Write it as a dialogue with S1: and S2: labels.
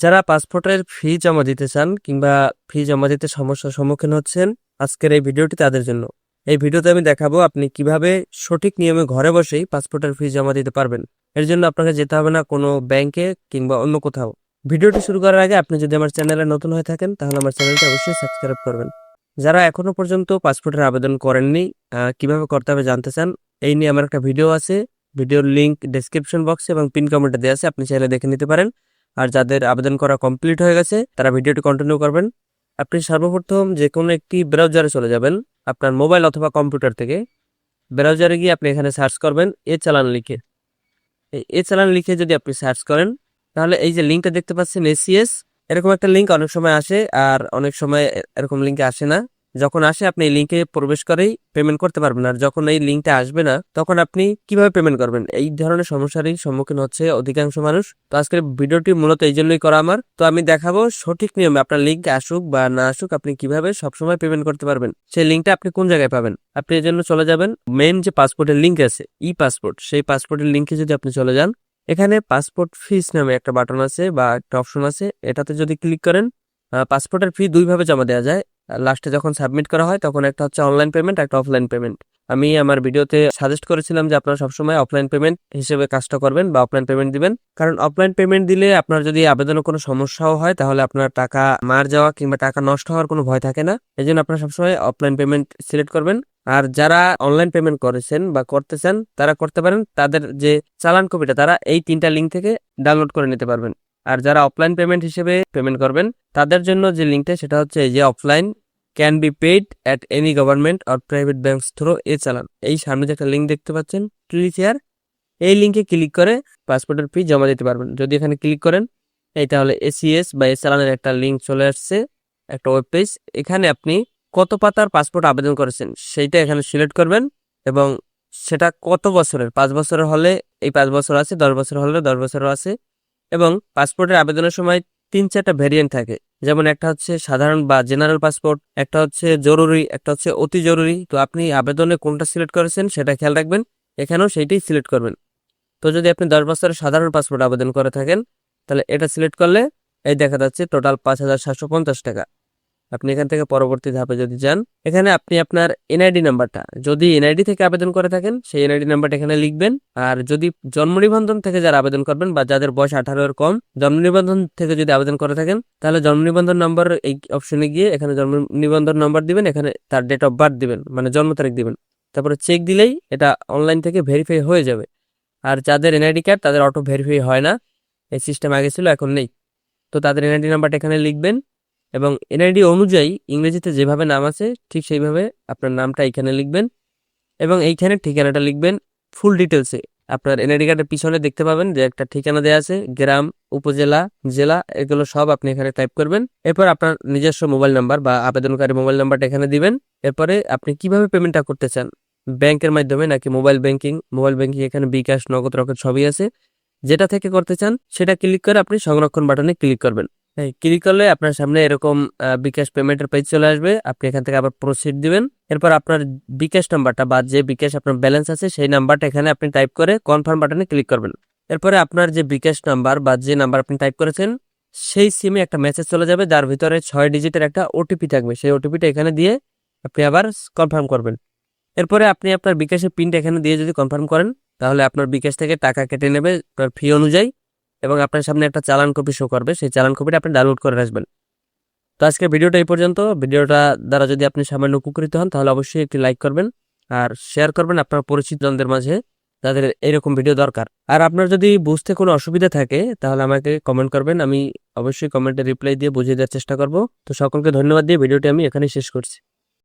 S1: যারা পাসপোর্টের ফি জমা দিতে চান কিংবা ফি জমা দিতে সমস্যার সম্মুখীন হচ্ছেন, আজকের এই ভিডিওটি তাদের জন্য। এই ভিডিওতে আমি দেখাবো আপনি কিভাবে সঠিক নিয়মে ঘরে বসেই পাসপোর্টের ফি জমা দিতে পারবেন। এর জন্য আপনাকে যেতে হবে না কোনো ব্যাংকে কিংবা অন্য কোথাও। ভিডিওটি শুরু করার আগে আপনি যদি আমার চ্যানেলে নতুন হয়ে থাকেন তাহলে আমার চ্যানেলটি অবশ্যই সাবস্ক্রাইব করবেন। যারা এখনো পর্যন্ত পাসপোর্টের আবেদন করেননি, কিভাবে করতে হবে জানতে চান, এই নিয়ে আমার একটা ভিডিও আছে। ভিডিওর লিঙ্ক ডেসক্রিপশন বক্সে এবং পিন কমেন্টে দেওয়া আছে, আপনি চাইলে দেখে নিতে পারেন। আর যাদের আবেদন করা কমপ্লিট হয়ে গেছে তারা ভিডিওটি কন্টিনিউ করবেন। আপনি সর্বপ্রথম যে কোনো একটি ব্রাউজারে চলে যাবেন আপনার মোবাইল অথবা কম্পিউটার থেকে। ব্রাউজারে গিয়ে আপনি এখানে সার্চ করবেন চালান লিখে। চালান লিখে যদি আপনি সার্চ করেন তাহলে এই যে লিঙ্কটা দেখতে পাচ্ছেন ACS, এরকম একটা লিঙ্ক অনেক সময় আসে আর অনেক সময় এরকম লিঙ্কে আসে না। যখন আসে আপনি এই লিঙ্কে প্রবেশ করেই পেমেন্ট করতে পারবেন, আর যখন এই লিঙ্কটা আসবে না তখন আপনি কিভাবে পেমেন্ট করবেন, এই ধরনের সমস্যারই সম্মুখীন হচ্ছে অধিকাংশ মানুষ। তো আজকের ভিডিওটি মূলত এই জন্যই করা আমার। তো আমি দেখাবো সঠিক নিয়মে আপনার লিঙ্ক আসুক বা না আসুক আপনি কিভাবে সবসময় পেমেন্ট করতে পারবেন। সেই লিঙ্কটা আপনি কোন জায়গায় পাবেন? আপনি এর জন্য চলে যাবেন মেইন যে পাসপোর্টের লিঙ্ক আছে, পাসপোর্ট, সেই পাসপোর্টের লিঙ্কে যদি আপনি চলে যান, এখানে পাসপোর্ট ফিস নামে একটা বাটন আছে বা একটা অপশন আছে। এটাতে যদি ক্লিক করেন, পাসপোর্টের ফি দুইভাবে জমা দেওয়া যায়। লাস্টে যখন সাবমিট করা হয় তখন একটা হচ্ছে অনলাইন পেমেন্ট, একটা অফলাইন পেমেন্ট। আমি আমার ভিডিওতে সাজেস্ট করেছিলাম যে আপনারা সবসময় অফলাইন পেমেন্ট হিসেবে কাজটা করবেন বা অফলাইন পেমেন্ট দিবেন, কারণ অফলাইন পেমেন্ট দিলে আপনার যদি আবেদনে কোনো সমস্যাও হয় তাহলে আপনার টাকা মার যাওয়া কিংবা টাকা নষ্ট হওয়ার কোনো ভয় থাকে না। এই জন্য আপনারা সবসময় অফলাইন পেমেন্ট সিলেক্ট করবেন। আর যারা অনলাইন পেমেন্ট করেছেন বা করতেছেন তারা করতে পারেন, তাদের যে চালান কপিটা তারা এই 3টা লিঙ্ক থেকে ডাউনলোড করে নিতে পারবেন। আর যারা অফলাইন পেমেন্ট হিসেবে পেমেন্ট করবেন তাদের জন্য যে লিঙ্কটা সেটা হচ্ছে এই যে offline can be paid at any government or private banks through challan. এই সামনে যে একটা লিঙ্ক দেখতে পাচ্ছেন ক্লিক হিয়ার, এই লিঙ্কে ক্লিক করে পাসপোর্টের ফি জমা দিতে পারবেন। যদি এখানে ক্লিক করেন এই তাহলে ACS বা চালানের একটা লিঙ্ক চলে আসছে, একটা ওয়েব পেজ। এখানে আপনি কত পাতার পাসপোর্ট আবেদন করেছেন সেইটা এখানে সিলেক্ট করবেন এবং সেটা কত বছরের, 5 বছরের হলে এই 5 বছর আছে, 10 বছর হলে 10 বছরও আছে। এবং পাসপোর্টের আবেদনের সময় 3-4টা ভেরিয়েন্ট থাকে, যেমন একটা হচ্ছে সাধারণ বা জেনারেল পাসপোর্ট, একটা হচ্ছে জরুরি, একটা হচ্ছে অতি জরুরি। তো আপনি আবেদনে কোনটা সিলেক্ট করেছেন সেটা খেয়াল রাখবেন, এখানেও সেইটাই সিলেক্ট করবেন। তো যদি আপনি 10 বছরের সাধারণ পাসপোর্ট আবেদন করে থাকেন তাহলে এটা সিলেক্ট করলে এই দেখা যাচ্ছে টোটাল 5,750 টাকা। আপনি এখান থেকে পরবর্তী ধাপে যদি যান, এখানে আপনি আপনার NID নাম্বারটা, যদি NID থেকে আবেদন করে থাকেন সেই NID নাম্বারটা এখানে লিখবেন। আর যদি জন্ম নিবন্ধন থেকে যারা আবেদন করবেন বা যাদের বয়স 18 এর কম, জন্ম নিবন্ধন থেকে যদি আবেদন করে থাকেন তাহলে জন্ম নিবন্ধন নাম্বার এই অপশনে গিয়ে এখানে জন্ম নিবন্ধন নাম্বার দিবেন, এখানে তার ডেট অফ বার্থ দিবেন, মানে জন্ম তারিখ দিবেন। তারপরে চেক দিলেই এটা অনলাইন থেকে ভেরিফাই হয়ে যাবে। আর যাদের NID কার্ড তাদের অটো ভেরিফাই হয় না, এই সিস্টেম আগে ছিল এখন নেই। তো তাদের NID নাম্বারটা এখানে লিখবেন এবং NID অনুযায়ী ইংরেজিতে যেভাবে নাম আছে ঠিক সেইভাবে আপনার নামটা এখানে লিখবেন এবং এইখানে ঠিকানাটা লিখবেন ফুল ডিটেলসে। আপনার NID কার্ডের পিছনে দেখতে পাবেন যে একটা ঠিকানা দেওয়া আছে, গ্রাম, উপজেলা, জেলা, এগুলো সব আপনি এখানে টাইপ করবেন। এরপর আপনার নিজস্ব মোবাইল নাম্বার বা আবেদনকারী মোবাইল নাম্বারটা এখানে দিবেন। এরপরে আপনি কিভাবে পেমেন্টটা করতে চান, ব্যাংকের মাধ্যমে নাকি মোবাইল ব্যাংকিং, এখানে বিকাশ, নগদ, রকেট সবই আছে। যেটা থেকে করতে চান সেটা ক্লিক করে আপনি সংরক্ষণ বাটনে ক্লিক করবেন। ক্লিক করলে আপনার সামনে এরকম বিকাশ পেমেন্টের পেজ চলে আসবে। আপনি এখান থেকে আবার প্রসিড দিবেন। এরপর আপনার বিকাশ নাম্বারটা বা যে বিকাশ আপনার ব্যালেন্স আছে সেই নাম্বারটা এখানে আপনি টাইপ করে কনফার্ম বাটনে ক্লিক করবেন। এরপরে আপনার যে বিকাশ নাম্বার বা যে নাম্বার আপনি টাইপ করেছেন সেই সিমে একটা মেসেজ চলে যাবে যার ভিতরে 6 ডিজিটের একটা OTP থাকবে। সেই OTPটা এখানে দিয়ে আপনি আবার কনফার্ম করবেন। এরপরে আপনি আপনার বিকাশের পিনটা এখানে দিয়ে যদি কনফার্ম করেন তাহলে আপনার বিকাশ থেকে টাকা কেটে নেবে আপনার ফি অনুযায়ী এবং আপনার সামনে একটা চালান কপি শো করবে, সেই চালান কপিটা আপনি ডাউনলোড করে আসবেন। তো আজকের ভিডিওটা এই পর্যন্ত। ভিডিওটা দ্বারা যদি আপনি সামান্য উপকৃত হন তাহলে অবশ্যই একটি লাইক করবেন আর শেয়ার করবেন আপনার পরিচিতজনদের মাঝে যাদের এরকম ভিডিও দরকার। আর আপনার যদি বুঝতে কোনো অসুবিধা থাকে তাহলে আমাকে কমেন্ট করবেন, আমি অবশ্যই কমেন্টে রিপ্লাই দিয়ে বুঝিয়ে দেওয়ার চেষ্টা করব। তো সকলকে ধন্যবাদ দিয়ে ভিডিওটি আমি এখানেই শেষ করছি।